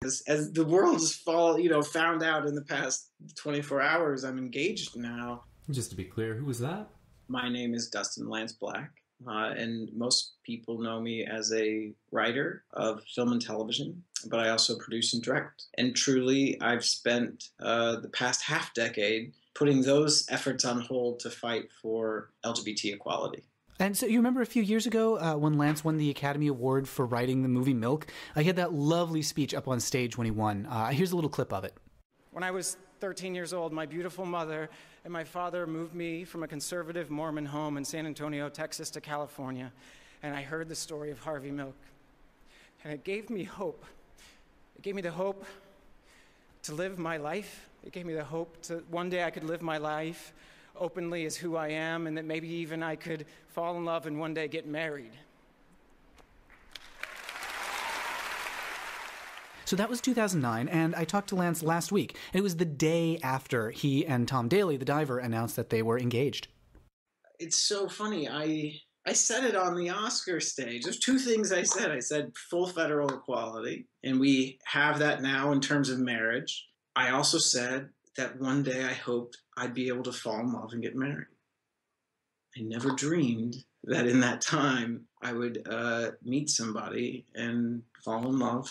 As the world has found out in the past 24 hours, I'm engaged now. Just to be clear, who was that? My name is Dustin Lance Black, and most people know me as a writer of film and television, but I also produce and direct. And truly, I've spent the past half decade putting those efforts on hold to fight for LGBT equality. And so you remember a few years ago when Lance won the Academy Award for writing the movie Milk? He had that lovely speech up on stage when he won. Here's a little clip of it. When I was 13 years old, my beautiful mother and my father moved me from a conservative Mormon home in San Antonio, Texas, to California, and I heard the story of Harvey Milk. And it gave me hope. It gave me the hope to live my life. It gave me the hope to one day I could live my life openly as who I am, and that maybe even I could fall in love and one day get married. So that was 2009, and I talked to Lance last week. It was the day after he and Tom Daley, the diver, announced that they were engaged. It's so funny. I said it on the Oscar stage. There's two things I said. I said full federal equality, and we have that now in terms of marriage. I also said that one day I hoped I'd be able to fall in love and get married. I never dreamed that in that time I would meet somebody and fall in love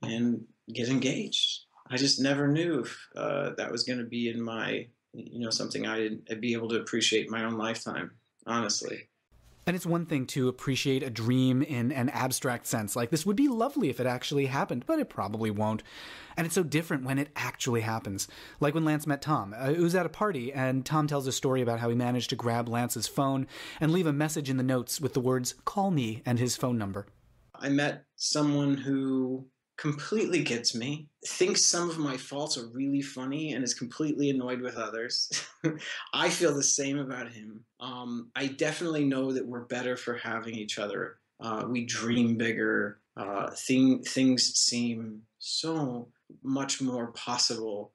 and get engaged. I just never knew if that was going to be in my, something I'd be able to appreciate in my own lifetime, honestly. And it's one thing to appreciate a dream in an abstract sense, like this would be lovely if it actually happened, but it probably won't. And it's so different when it actually happens. Like when Lance met Tom. It was at a party, and Tom tells a story about how he managed to grab Lance's phone and leave a message in the notes with the words, "Call me," and his phone number. I met someone who completely gets me, thinks some of my faults are really funny, and is completely annoyed with others. I feel the same about him. I definitely know that we're better for having each other. We dream bigger. Things seem so much more possible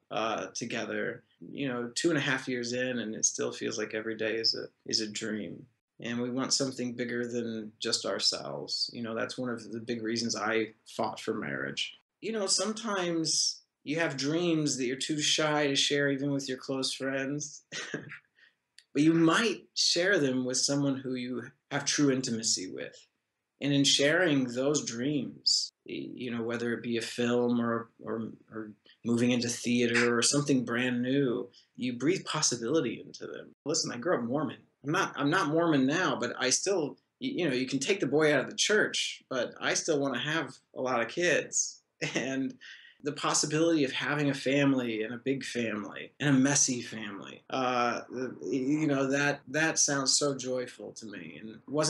together. 2.5 years in, and it still feels like every day is a dream. And we want something bigger than just ourselves. That's one of the big reasons I fought for marriage. Sometimes you have dreams that you're too shy to share even with your close friends. But you might share them with someone who you have true intimacy with. And in sharing those dreams, whether it be a film or moving into theater or something brand new, you breathe possibility into them. Listen, I grew up Mormon. I'm not Mormon now, but I still, you can take the boy out of the church, but I still want to have a lot of kids. And the possibility of having a family and a big family and a messy family, that sounds so joyful to me. And it wasn't